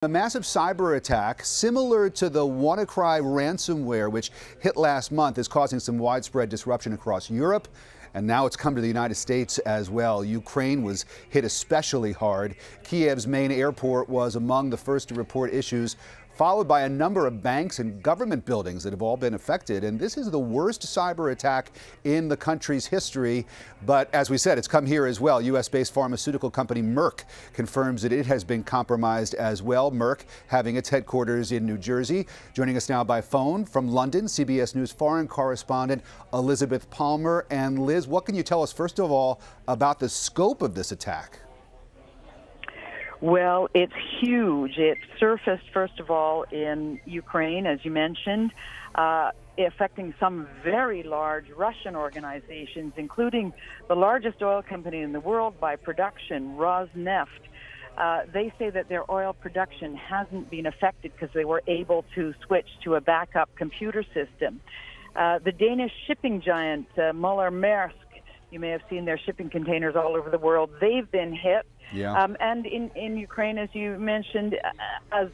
A massive cyber attack similar to the WannaCry ransomware, which hit last month, is causing some widespread disruption across Europe. And now it's come to the United States as well. Ukraine was hit especially hard. Kiev's main airport was among the first to report issues, followed by a number of banks and government buildings that have all been affected. And this is the worst cyber attack in the country's history. But as we said, it's come here as well. U.S.-based pharmaceutical company Merck confirms that it has been compromised as well. Merck having its headquarters in New Jersey. Joining us now by phone from London, CBS News foreign correspondent Elizabeth Palmer. And Liz, what can you tell us, first of all, about the scope of this attack? Well, it's huge. It surfaced, first of all, in Ukraine, as you mentioned, affecting some very large Russian organizations, including the largest oil company in the world by production, Rosneft. They say that their oil production hasn't been affected because they were able to switch to a backup computer system. The Danish shipping giant, Maersk, you may have seen their shipping containers all over the world. They've been hit. Yeah. And in Ukraine, as you mentioned, as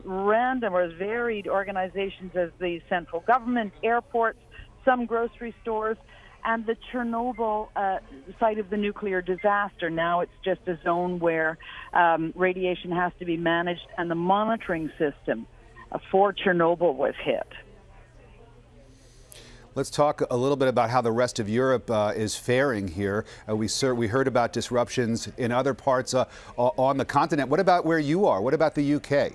random or as varied organizations as the central government, airports, some grocery stores, and the Chernobyl site of the nuclear disaster. Now it's just a zone where radiation has to be managed, and the monitoring system for Chernobyl was hit. Let's talk a little bit about how the rest of Europe is faring here. We heard about disruptions in other parts on the continent. What about where you are? What about the UK?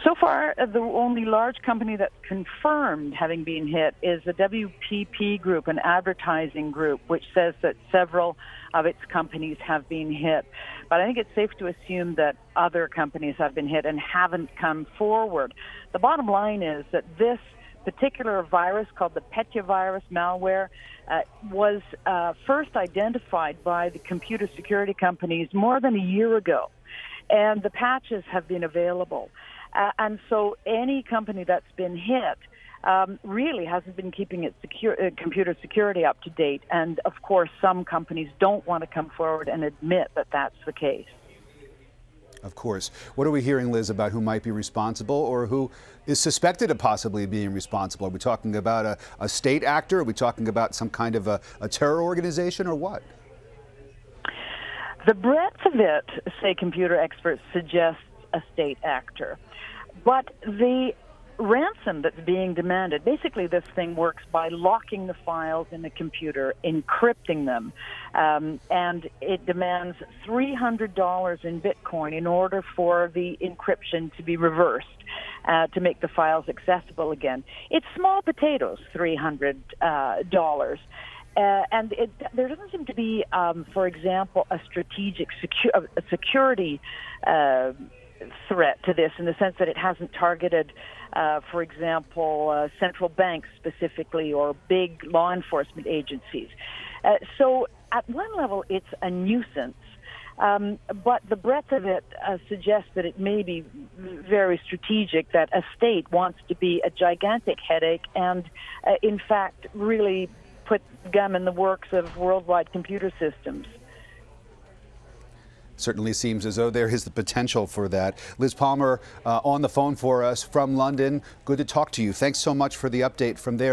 So far, the only large company that's confirmed having been hit is the WPP Group, an advertising group, which says that several of its companies have been hit. But I think it's safe to assume that other companies have been hit and haven't come forward. The bottom line is that this particular virus, called the Petya virus malware, was first identified by the computer security companies more than a year ago, and the patches have been available. And so any company that's been hit really hasn't been keeping its computer security up to date. And of course, some companies don't want to come forward and admit that that's the case. Of course. What are we hearing, Liz, about who might be responsible or who is suspected of possibly being responsible? Are we talking about a state actor? Are we talking about some kind of a terror organization, or what? The breadth of it, say computer experts, suggests a state actor. But the ransom that's being demanded, basically this thing works by locking the files in the computer, encrypting them, and it demands $300 in Bitcoin in order for the encryption to be reversed, to make the files accessible again. It's small potatoes, $300. And there doesn't seem to be, for example, a strategic security threat to this, in the sense that it hasn't targeted, for example, central banks specifically, or big law enforcement agencies. So at one level, it's a nuisance. But the breadth of it suggests that it may be very strategic, that a state wants to be a gigantic headache and, in fact, really put gum in the works of worldwide computer systems. Certainly seems as though there is the potential for that. Liz Palmer on the phone for us from London. Good to talk to you. Thanks so much for the update from there.